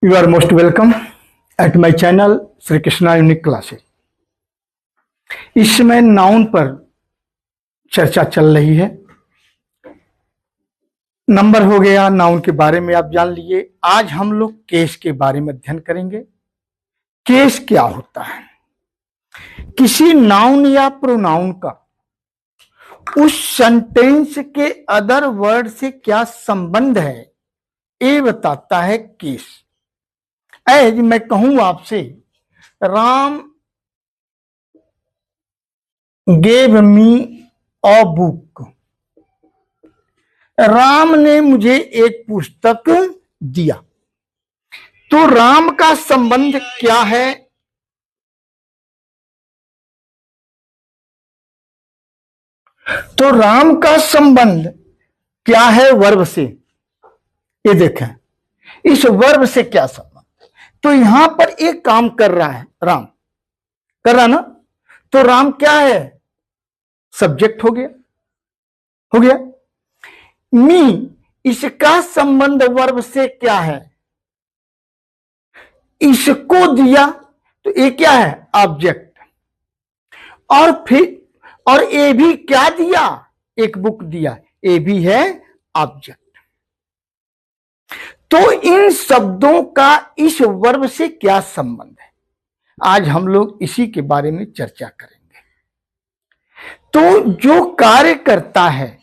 You are most welcome at my channel Shri Krishna unique classes. इस समय noun पर चर्चा चल रही है। नंबर हो गया, नाउन के बारे में आप जान लिए। आज हम लोग केस के बारे में अध्ययन करेंगे। केस क्या होता है, किसी नाउन या प्रोनाउन का उस सेंटेंस के अदर वर्ड से क्या संबंध है, ये बताता है केस। एज मैं कहूं आपसे, Ram gave me a book, Ram ने मुझे एक पुस्तक दिया, तो राम का संबंध क्या है? तो राम का संबंध क्या है वर्ब से? ये देखें, इस वर्ब से क्या संबंध। तो यहां पर एक काम कर रहा है, राम कर रहा ना, तो राम क्या है? सब्जेक्ट हो गया, हो गया। मी, इसका संबंध वर्ब से क्या है? इसको दिया, तो ये क्या है? ऑब्जेक्ट। और फिर और ये भी क्या दिया? एक बुक दिया, ये भी है ऑब्जेक्ट। तो इन शब्दों का इस वर्ब से क्या संबंध है, आज हम लोग इसी के बारे में चर्चा करेंगे। तो जो कार्य करता है,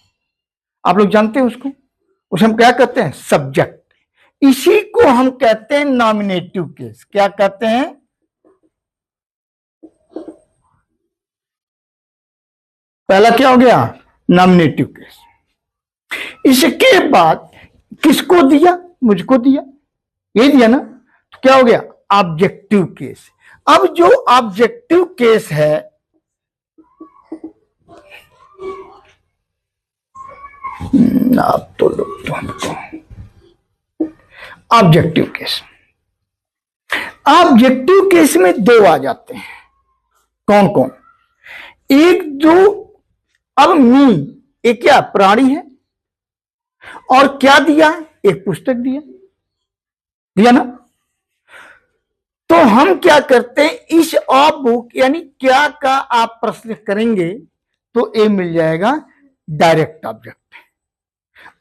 आप लोग जानते हैं उसको, उसे हम क्या कहते हैं? सब्जेक्ट। इसी को हम कहते हैं नॉमिनेटिव केस। क्या कहते हैं? पहला क्या हो गया? Nominative case. इसके बाद किसको दिया? मुझको दिया, ये दिया ना, तो क्या हो गया? Objective case. अब जो ऑब्जेक्टिव केस है, आप तो लोग तो हमको ऑब्जेक्टिव केस, ऑब्जेक्टिव केस में दो आ जाते हैं। कौन कौन? एक दो। अब मी, ये क्या प्राणी है, और क्या दिया? एक पुस्तक दिया, दिया ना। तो हम क्या करते हैं, इस ऑफ बुक यानी क्या का आप प्रश्न करेंगे तो ये मिल जाएगा डायरेक्ट ऑब्जेक्ट।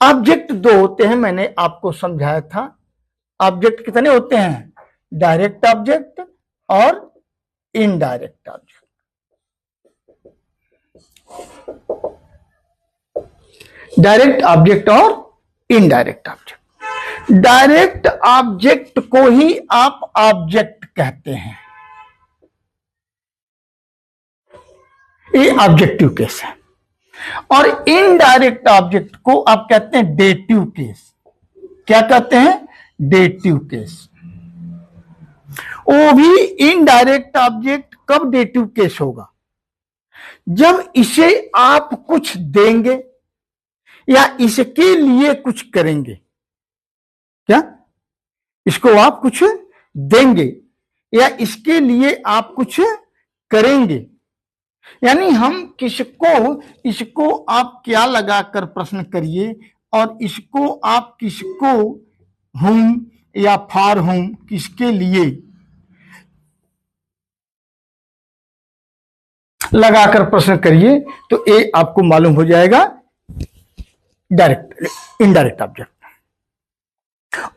ऑब्जेक्ट दो होते हैं, मैंने आपको समझाया था। ऑब्जेक्ट कितने होते हैं? डायरेक्ट ऑब्जेक्ट और इनडायरेक्ट ऑब्जेक्ट। डायरेक्ट ऑब्जेक्ट और इनडायरेक्ट ऑब्जेक्ट। डायरेक्ट ऑब्जेक्ट को ही आप ऑब्जेक्ट कहते हैं, ये ऑब्जेक्टिव केस है। और इनडायरेक्ट ऑब्जेक्ट को आप कहते हैं डेटिव केस। क्या कहते हैं? Dative case. वो भी इनडायरेक्ट ऑब्जेक्ट कब डेटिव केस होगा? जब इसे आप कुछ देंगे या इसके लिए कुछ करेंगे। क्या? इसको आप कुछ देंगे या इसके लिए आप कुछ करेंगे। यानी हम इसको आप क्या लगाकर प्रश्न करिए, और इसको आप किसको, हुम या फॉर हुम, किसके लिए लगाकर प्रश्न करिए, तो ये आपको मालूम हो जाएगा डायरेक्ट, इनडायरेक्ट ऑब्जेक्ट।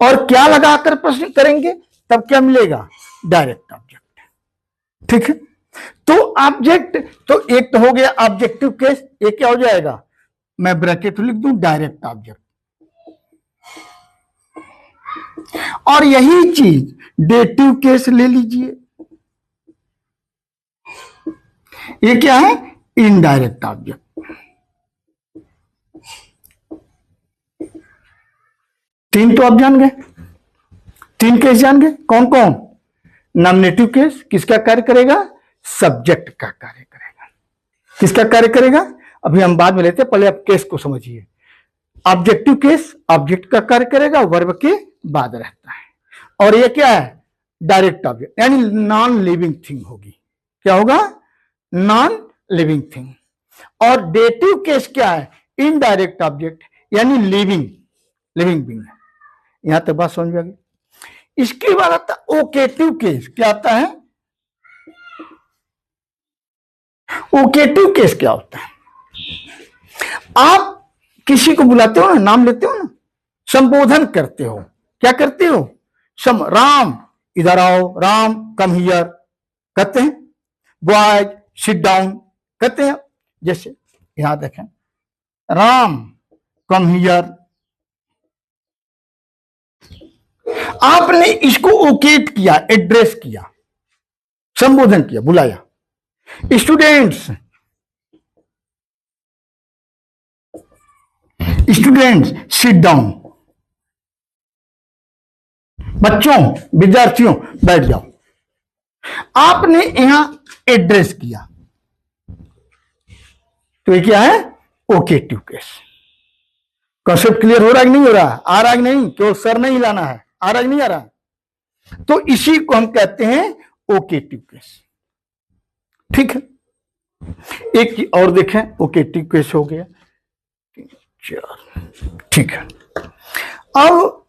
और क्या लगाकर प्रश्न करेंगे तब क्या मिलेगा? Direct object. ठीक है। तो ऑब्जेक्ट, तो एक तो हो गया ऑब्जेक्टिव केस, ये क्या हो जाएगा? मैं ब्रैकेट लिख दूं, डायरेक्ट ऑब्जेक्ट। और यही चीज डेटिव केस ले लीजिए, ये क्या है? Indirect object. तीन तो आप जान गए, तीन केस जान गए। कौन कौन? नॉमिनेटिव केस किसका कार्य करेगा? सब्जेक्ट का कार्य करेगा। किसका कार्य करेगा? अभी हम बाद में लेते हैं, पहले आप केस को समझिए। ऑब्जेक्टिव केस ऑब्जेक्ट का कार्य करेगा, वर्ब के बाद रहता है। और ये क्या है? डायरेक्ट ऑब्जेक्ट, यानी नॉन लिविंग थिंग होगी। क्या होगा? Non living thing. और डेटिव केस क्या है? इनडायरेक्ट ऑब्जेक्ट, यानी लिविंग, लिविंग बीइंग। यहां तक बात समझ में आ गई। इसके बाद आता ओकेटिव केस। क्या आता है? ओकेटिव केस क्या होता है? आप किसी को बुलाते हो ना, नाम लेते हो ना, संबोधन करते हो, क्या करते हो? राम इधर आओ, राम कम हियर कहते हैं, बॉयज सिट डाउन कहते हैं। जैसे यहां देखें, राम कम हियर, आपने इसको ओकेट किया, एड्रेस किया, संबोधन किया, बुलाया। स्टूडेंट्स, स्टूडेंट्स सिट डाउन, बच्चों, विद्यार्थियों बैठ जाओ। आपने यहां एड्रेस किया, तो ये क्या है? ओकेटिव केस। कॉन्सेप्ट क्लियर हो रहा है कि नहीं हो रहा? आ रहा है कि नहीं? केवल सर नहीं हिलाना है, आ रहा है कि नहीं आ रहा? तो इसी को हम कहते हैं ओकेटिव केस। ठीक है, एक और देखें, ओकेटिव केस हो गया। ठीक है, अब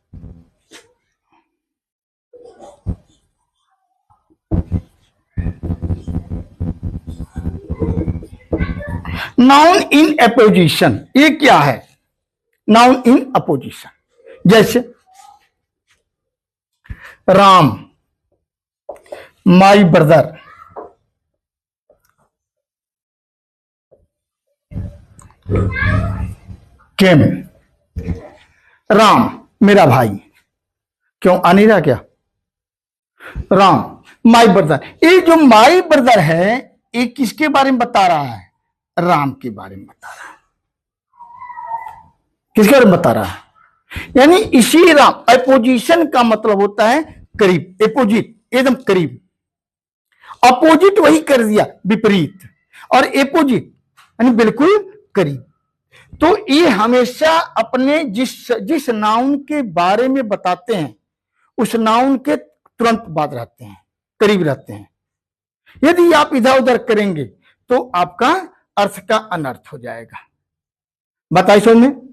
नाउन इन अपोजिशन, ये क्या है? नाउन इन अपोजिशन, जैसे राम माई ब्रदर, केम, राम मेरा भाई, क्यों आ नहीं रहा क्या? राम माई ब्रदर, ये जो माई ब्रदर है ये किसके बारे में बता रहा है? राम के बारे में बता रहा है। किसके बारे में बता रहा है? यानी इसी राम, अपोजिशन का मतलब होता है करीब, एपोजिट एकदम करीब, अपोजिट वही कर दिया, विपरीत, और एपोजिट यानी बिल्कुल करीब। तो ये हमेशा अपने जिस नाउन के बारे में बताते हैं उस नाउन के तुरंत बाद रहते हैं, करीब रहते हैं। यदि आप इधर उधर करेंगे तो आपका अर्थ का अनर्थ हो जाएगा। बताइए समझ में?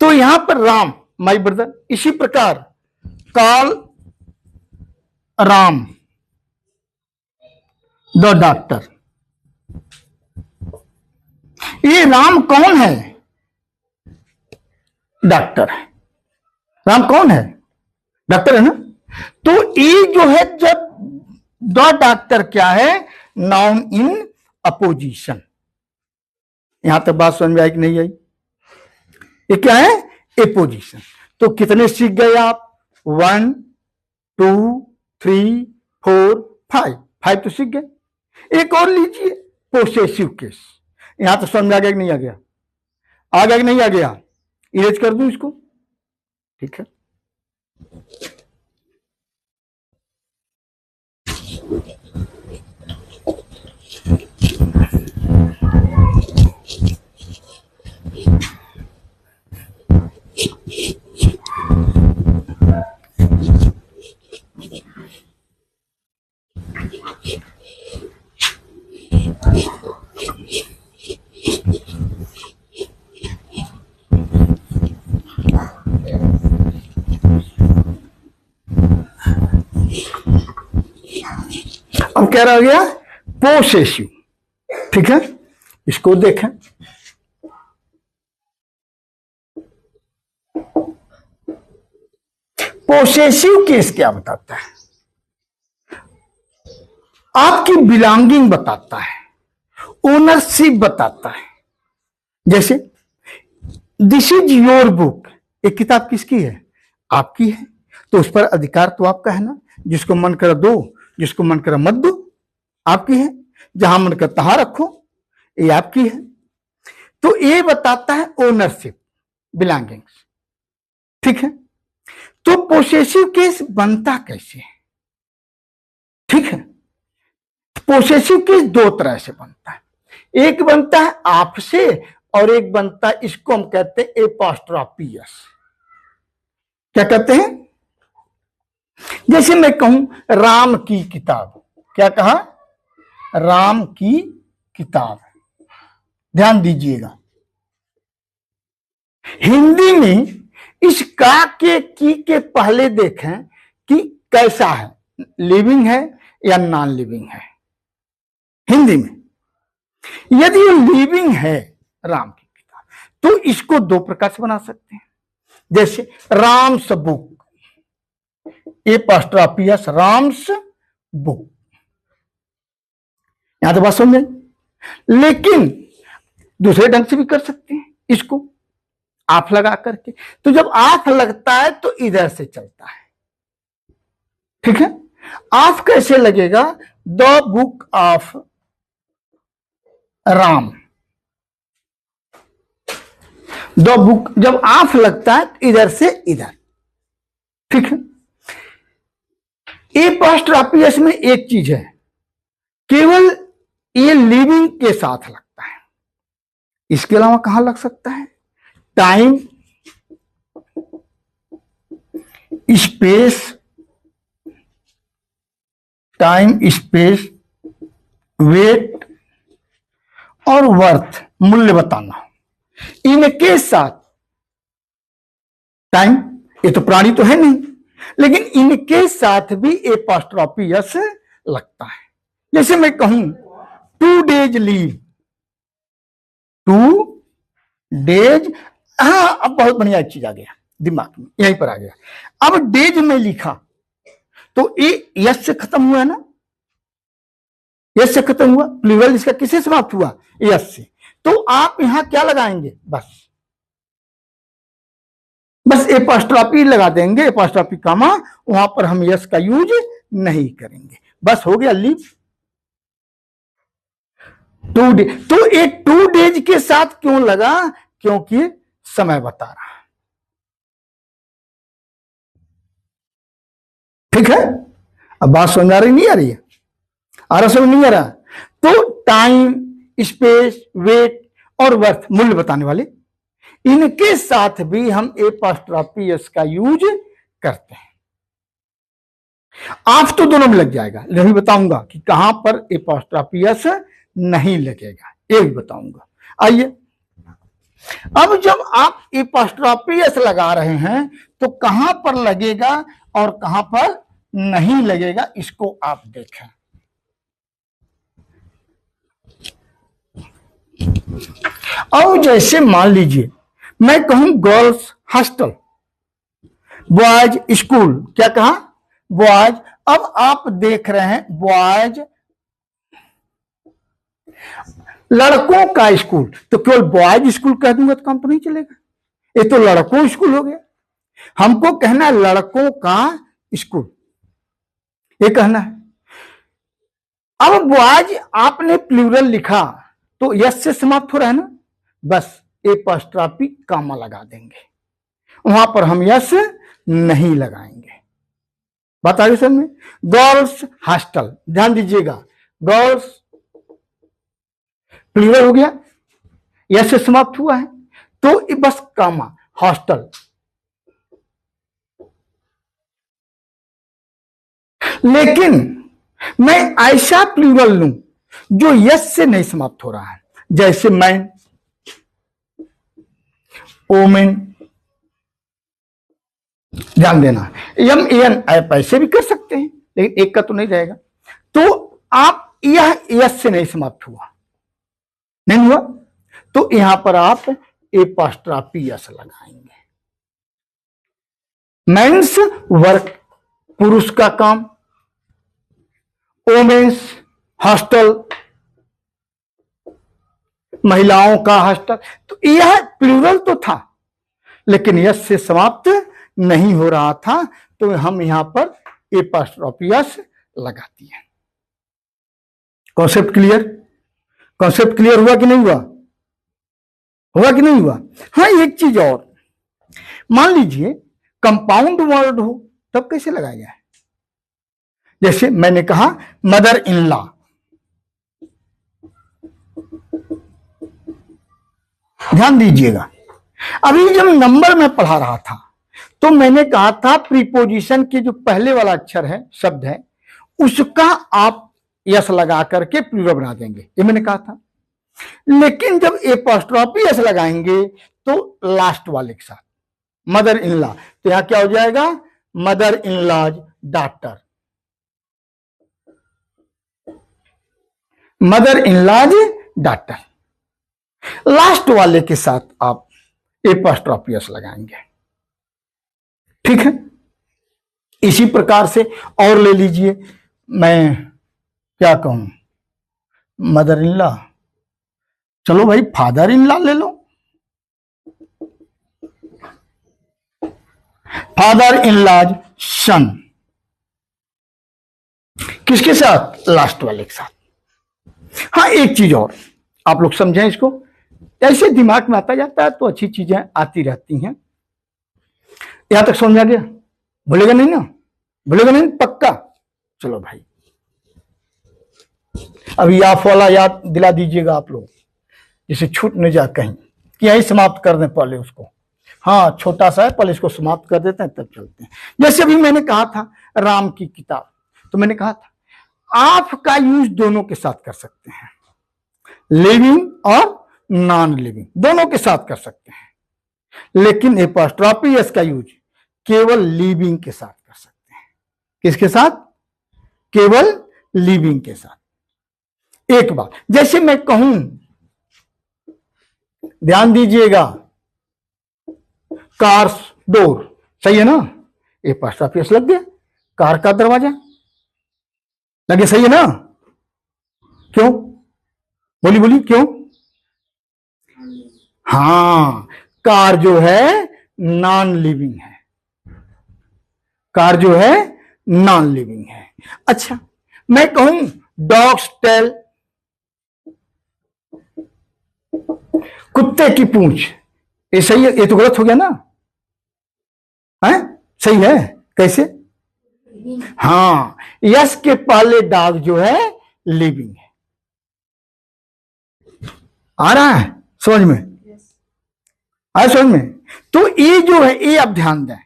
तो यहां पर राम माई ब्रदर, इसी प्रकार कॉल राम द डॉक्टर। ये राम कौन है? डॉक्टर है। राम कौन है? डॉक्टर है ना। तो ये जो है, जब द डॉक्टर क्या है? Noun in opposition. यहां तक बात समझ में आई कि नहीं आई? ये क्या है? एपोजिशन। तो कितने सीख गए आप? 1 2 3 4 5, 5 तो सीख गए। एक और लीजिए, पोसेसिव केस। यहां तो समझ में आ गया कि नहीं आ गया? आ गया कि नहीं आ गया? इरेज कर दूं इसको? ठीक है, अब क्या रह गया? पोसेसिव। ठीक है, इसको देखें। पोसेसिव केस क्या बताता है? आपकी बिलोंगिंग बताता है, ओनरशिप बताता है। जैसे दिस इज योर बुक, एक किताब किसकी है? आपकी है, तो उस पर अधिकार तो आपका है ना। जिसको मन करे दो, जिसको मन करे मत दो, आपकी है। जहां मन करे तहां रखो, ये आपकी है। तो ये बताता है ओनरशिप, बिलोंगिंग्स। ठीक है, तो पोसेसिव केस बनता कैसे है? ठीक है, पोसेसिव केस दो तरह से बनता है। एक बनता है आपसे और एक बनता है, इसको हम कहते हैं एपोस्ट्रोफियस। क्या कहते हैं? जैसे मैं कहूं राम की किताब, क्या कहा? राम की किताब। ध्यान दीजिएगा, हिंदी में इस का के की के पहले देखें कि कैसा है, लिविंग है या नॉन लिविंग है। हिंदी में यदि लिविंग है राम की किताब, तो इसको दो प्रकार से बना सकते हैं। जैसे राम्स बुक, एपॉस्ट्रोफियस राम्स बुक, यहां तो बात समझ में। लेकिन दूसरे ढंग से भी कर सकते हैं इसको, आफ लगा करके। तो जब आफ लगता है तो इधर से चलता है, ठीक है। आफ कैसे लगेगा? The book of Ram, the book, जब आफ लगता है तो इधर से इधर, ठीक है। एपॉस्ट्रोफियस में एक चीज है, केवल ये लिविंग के साथ लगता है, इसके अलावा कहां लग सकता है? Time, space, time space, weight और वर्थ, मूल्य बताना, इनके साथ। टाइम ये तो प्राणी तो है नहीं, लेकिन इनके साथ भी एपॉस्ट्रोफियस लगता है। जैसे मैं कहूं 2 days लीव, 2 days, हाँ अब बहुत बढ़िया चीज आ गया दिमाग में, यहीं पर आ गया। अब डेज में लिखा तो ये यस से खत्म हुआ ना, यस से खत्म हुआ, प्लूरल इसका किससे समाप्त हुआ? यस से। तो आप यहां क्या लगाएंगे? बस एपॉस्ट्रोफी लगा देंगे, एपॉस्ट्रोफी कामा, वहां पर हम यस का यूज नहीं करेंगे, बस हो गया लीव। 2 days, तो ये 2 days के साथ क्यों लगा? क्योंकि समय बता रहा है, ठीक है। अब बात समझ आ रही नहीं आ रही है? आ रहा, समझ नहीं आ रहा? तो टाइम, स्पेस, वेट और वर्थ, मूल्य बताने वाले, इनके साथ भी हम एपॉस्ट्रोफियस का यूज करते हैं। आप तो दोनों में लग जाएगा, नहीं बताऊंगा कि कहां पर एपॉस्ट्रोफियस नहीं लगेगा, ये भी बताऊंगा। आइए, अब जब आप एपॉस्ट्रोफियस लगा रहे हैं तो कहां पर लगेगा और कहां पर नहीं लगेगा, इसको आप देखें। अब जैसे मान लीजिए मैं कहूं गर्ल्स हॉस्टल, बॉयज स्कूल, क्या कहा? बॉयज। अब आप देख रहे हैं बॉयज, लड़कों का स्कूल, तो केवल बॉयज स्कूल कह दूंगा तो काम तो नहीं चलेगा, ये तो लड़कों स्कूल हो गया। हमको कहना है लड़कों का स्कूल, ये कहना है। अब बॉयज आपने प्लूरल लिखा तो यस से समाप्त हो रहा है ना, बस एपॉस्ट्रोफी कामा लगा देंगे, वहां पर हम यस नहीं लगाएंगे। बात आ गई समझ में? गर्ल्स हॉस्टल, ध्यान दीजिएगा, गर्ल्स प्लूरल हो गया, यस से समाप्त हुआ है, तो बस कामा, हॉस्टल। लेकिन मैं ऐसा प्लूरल लूं जो यस से नहीं समाप्त हो रहा है, जैसे मैन, ओमेन, ध्यान देना, यम एन आप ऐसे भी कर सकते हैं, लेकिन एक का तो नहीं रहेगा। तो आप यह यस से नहीं समाप्त हुआ, नहीं हुआ, तो यहां पर आप एपॉस्ट्रोफी यस लगाएंगे। मेंस वर्क, पुरुष का काम, वोमेन्स हॉस्टल, महिलाओं का हॉस्टल, तो यह प्लूरल तो था लेकिन यस से समाप्त नहीं हो रहा था, तो हम यहां पर एपॉस्ट्रोफी यस लगा दिए। Concept clear? कॉन्सेप्ट क्लियर हुआ कि नहीं हुआ? हुआ कि नहीं हुआ? हाँ, एक चीज और, मान लीजिए कंपाउंड वर्ड हो तब कैसे लगाया जाए? जैसे मैंने कहा मदर इन लॉ, ध्यान दीजिएगा, अभी जब नंबर में पढ़ा रहा था तो मैंने कहा था प्रीपोजिशन के जो पहले वाला अक्षर है, शब्द है, उसका आप यस लगा करके प्लूरल बना देंगे, ये मैंने कहा था। लेकिन जब एपॉस्ट्रोफी यस लगाएंगे तो लास्ट वाले के साथ, मदर इन लॉ, तो यहां क्या हो जाएगा? Mother in law's daughter, mother in law's daughter. Last वाले के साथ आप एपोस्ट्रोफी एस लगाएंगे, ठीक है। इसी प्रकार से और ले लीजिए, मैं क्या कहूं, मदर इन लॉ, चलो भाई फादर इन लॉ ले लो, फादर इन लॉज सन, किसके साथ, लास्ट वाले के साथ। हाँ एक चीज और आप लोग समझें इसको, ऐसे दिमाग में आता जाता है तो अच्छी चीजें आती रहती हैं। यहां तक समझ आ गया, भूलेगा नहीं ना, भूलेगा नहीं पक्का। चलो भाई अभी आप वाला याद दिला दीजिएगा आप लोग, जिसे छूट न जाए कहीं कि यही समाप्त कर दें पहले उसको। हाँ छोटा सा है, पहले इसको समाप्त कर देते हैं तब चलते हैं। जैसे अभी मैंने कहा था राम की किताब, तो मैंने कहा था आप का यूज दोनों के साथ कर सकते हैं, लिविंग और नॉन लिविंग दोनों के साथ कर सकते हैं, लेकिन एपोस्ट्रोफी एस का यूज केवल लिविंग के साथ कर सकते हैं। किसके साथ, केवल लिविंग के साथ। एक बात जैसे मैं कहूं, ध्यान दीजिएगा, कार डोर, सही है ना, एपोस्ट्रोफी एस लग गया, कार का दरवाजा लगे, सही है ना। क्यों, बोली बोली क्यों, हाँ कार जो है नॉन लिविंग है, कार जो है नॉन लिविंग है। अच्छा मैं कहूं डॉग्स टेल, कुत्ते की पूंछ, ये सही है, ये तो गलत हो गया ना, है सही है, कैसे, हाँ यस के पहले डॉग जो है लिविंग है। आ रहा है समझ में, आया समझ में। तो ये जो है ये आप ध्यान दें,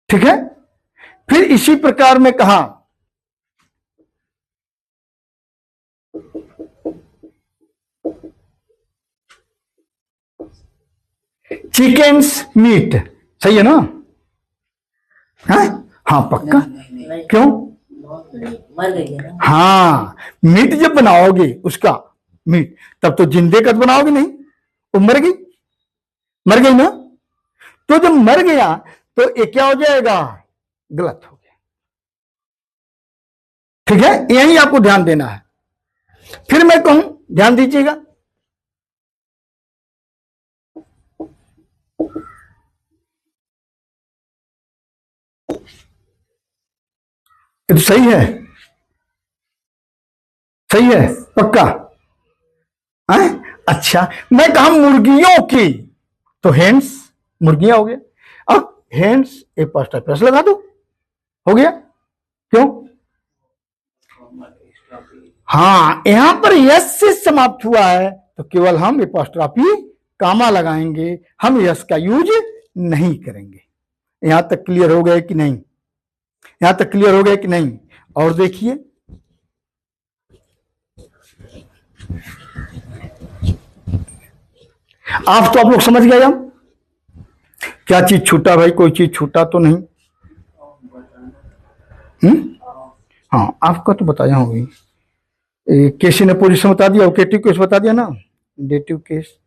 ठीक है। फिर इसी प्रकार में कहा चिकन्स मीट, सही है ना, है? हाँ पक्का, क्यों, मर गई है ना। हाँ मीट जब बनाओगे उसका मीट, तब तो जिंदे का बनाओगे नहीं, वो मर गई, मर गई ना। तो जब मर गया तो ये क्या हो जाएगा, गलत हो गया, ठीक है। यही आपको ध्यान देना है। फिर मैं कहूं, ध्यान दीजिएगा, ये तो सही है, सही है पक्का है। अच्छा मैं कहा मुर्गियों की, तो हेंस मुर्गियां हो गया, अब हेंस एपोस्ट्रोफी एस लगा दो, हो गया। क्यों, हाँ यहां पर यस से समाप्त हुआ है तो केवल हम एपोस्ट्रोफी कामा लगाएंगे, हम यस का यूज नहीं करेंगे। यहां तक क्लियर हो गया कि नहीं, यहां तक क्लियर हो गया कि नहीं। और देखिए आप लोग समझ गए, हम क्या चीज छूटा भाई, कोई चीज छूटा तो नहीं। हाँ आपका तो बताया होगी, केसी ने पोजीशन बता दिया, ओकेटिव केस बता दिया ना, डेटिव केस,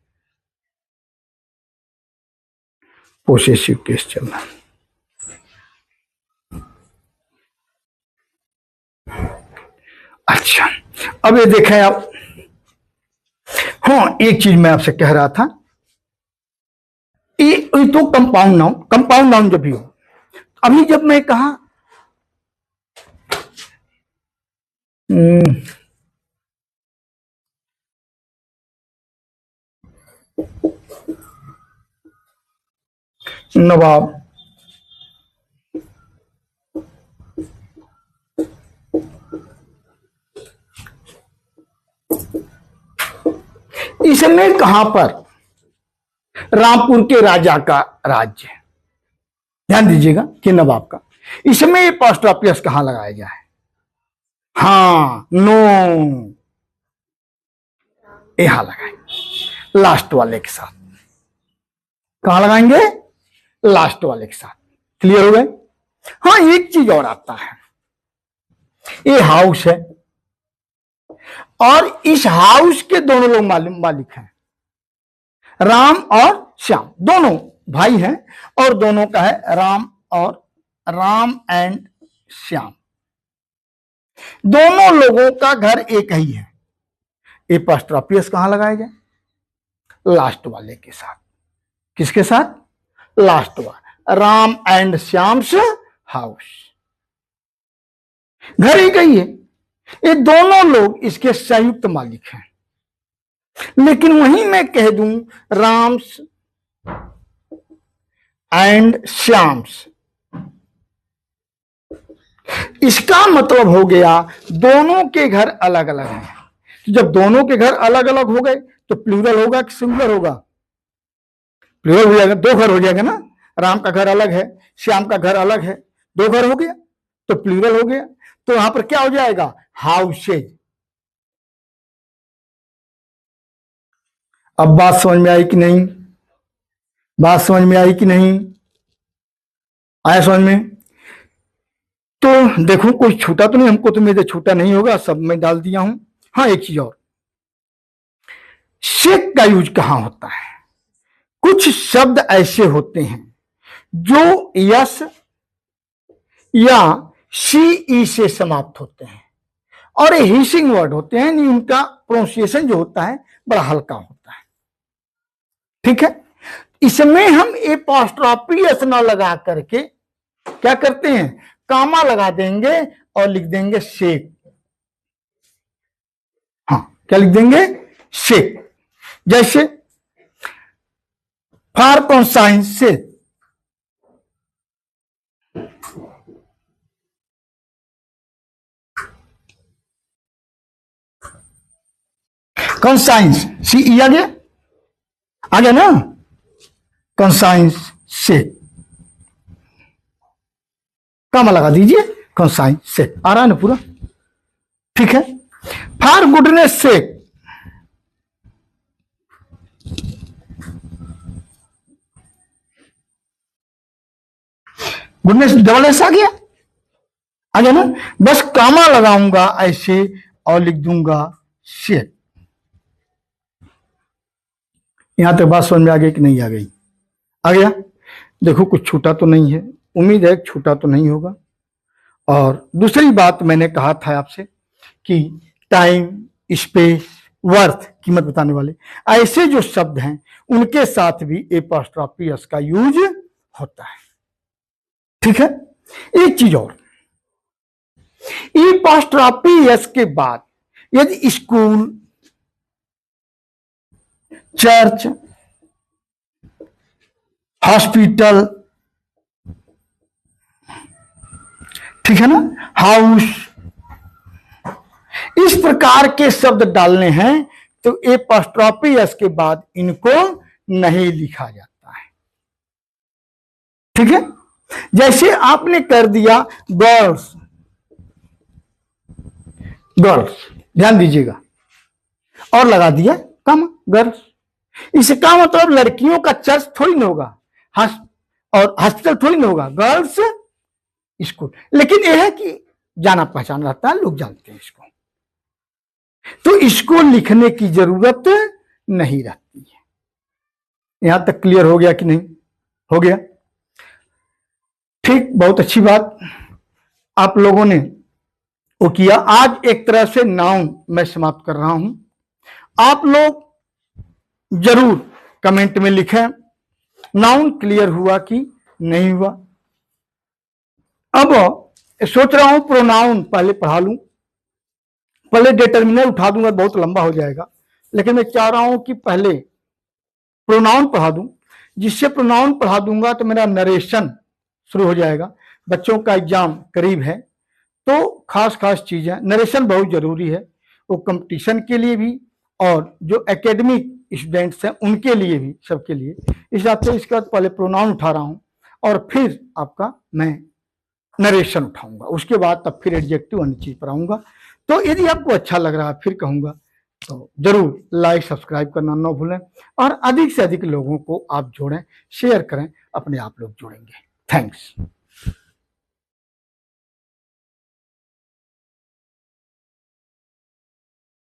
पोसेसिव केस चलना। अच्छा अब ये देखें आप, हाँ एक चीज मैं आपसे कह रहा था, ये तो कंपाउंड नाउन, कंपाउंड नाउन जब भी हो, अभी जब मैं कहा नवाब, इसमें कहां पर रामपुर के राजा का राज्य, ध्यान दीजिएगा कि नवाब का, इसमें एपोस्ट्रोफी एस कहां लगाया जाए, हाँ नो यहां लगाएंगे लास्ट वाले के साथ, कहां लगाएंगे, लास्ट वाले के साथ। क्लियर हो गए, हाँ, एक चीज और आता है, ये हाउस है और इस हाउस के दोनों लोग मालिक हैं, राम और श्याम, दोनों भाई हैं और दोनों का है राम एंड श्याम। दोनों लोगों का घर एक ही है। एपोस्ट्रोफी कहां लगाया जाए? लास्ट वाले के साथ। किसके साथ? लास्ट वाला, राम एंड श्याम्स हाउस। घर एक ही है, ये दोनों लोग इसके संयुक्त मालिक हैं। लेकिन वहीं मैं कह दूं राम्स एंड श्याम्स, इसका मतलब हो गया दोनों के घर अलग अलग हैं। तो जब दोनों के घर अलग अलग हो गए तो प्लूरल होगा कि सिंगुलर होगा? प्लूरल हो जाएगा, दो घर हो जाएगा ना। राम का घर अलग है, श्याम का घर अलग है, दो घर हो गया तो प्लूरल हो गया। तो यहां पर क्या हो जाएगा? हाउसेज। अब बात समझ में आई कि नहीं? बात समझ में आई कि नहीं? आया समझ में? तो देखो कोई छूटा तो नहीं, हमको तो मेरे छूटा नहीं होगा, सब में डाल दिया हूं। हाँ, एक चीज और, शेक का यूज कहां होता है? कुछ शब्द ऐसे होते हैं जो यस या सी ई से समाप्त होते हैं और ये हिसिंग वर्ड होते हैं, इनका प्रोनाउंसिएशन जो होता है बड़ा हल्का होता है। ठीक है, इसमें हम एपोस्ट्रोफी एस न लगा करके क्या करते हैं? कामा लगा देंगे और लिख देंगे शेक। हाँ, क्या लिख देंगे? शेक। जैसे फॉर कॉन्साइंस से, कॉन्साइंस, सी ई आ गया ना, कॉन्साइंस से कामा लगा दीजिए, कॉन्साइंस से आ रहा है ना पूरा? ठीक है। फॉर गुडनेस से, गुडनेस डबल एस आ गया ना, बस कामा लगाऊंगा ऐसे और लिख दूंगा शेक। यहां तक बात समझ में आ गई कि नहीं आ गई? आ गया। देखो कुछ छूटा तो नहीं है, उम्मीद है छूटा तो नहीं होगा। और दूसरी बात मैंने कहा था आपसे कि टाइम, स्पेस, वर्थ, कीमत बताने वाले ऐसे जो शब्द हैं उनके साथ भी एपोस्ट्रोफी एस का यूज होता है। ठीक है। एक चीज और, एपोस्ट्रोफी एस के बाद यदि स्कूल, चर्च, हॉस्पिटल, ठीक है ना, हाउस, इस प्रकार के शब्द डालने हैं तो एपोस्ट्रोफी एस के बाद इनको नहीं लिखा जाता है। ठीक है। जैसे आपने कर दिया गर्ल्स, गर्ल्स, ध्यान दीजिएगा, और लगा दिया कम गर्ल्स। इसका मतलब लड़कियों का चर्च थोड़ी ना होगा और हॉस्पिटल थोड़ी ना होगा, गर्ल्स स्कूल। लेकिन यह है कि जाना पहचान रहता है, लोग जानते हैं इसको, तो इसको लिखने की जरूरत नहीं रहती है। यहां तक क्लियर हो गया कि नहीं? हो गया। ठीक, बहुत अच्छी बात आप लोगों ने वो किया। आज एक तरह से नाउन मैं समाप्त कर रहा हूं। आप लोग जरूर कमेंट में लिखें नाउन क्लियर हुआ कि नहीं हुआ। अब सोच रहा हूं प्रोनाउन पहले पढ़ा लूं, पहले डिटर्मिनर उठा दूंगा, बहुत लंबा हो जाएगा, लेकिन मैं चाह रहा हूं कि पहले प्रोनाउन पढ़ा दूं। जिससे प्रोनाउन पढ़ा दूंगा तो मेरा नरेशन शुरू हो जाएगा। बच्चों का एग्जाम करीब है तो खास खास चीजें, नरेशन बहुत जरूरी है, वो कंपटीशन के लिए भी और जो एकेडमिक स्टूडेंट्स हैं उनके लिए भी, सबके लिए। इस हिसाब से इसके बाद पहले प्रोनाउन उठा रहा हूं और फिर आपका मैं नरेशन उठाऊंगा, उसके बाद तब फिर एडजेक्टिव अन्य चीज पर आऊंगा। तो यदि आपको अच्छा लग रहा है, फिर कहूंगा तो जरूर लाइक सब्सक्राइब करना ना भूलें और अधिक से अधिक लोगों को आप जोड़ें, शेयर करें, अपने आप लोग जुड़ेंगे। थैंक्स।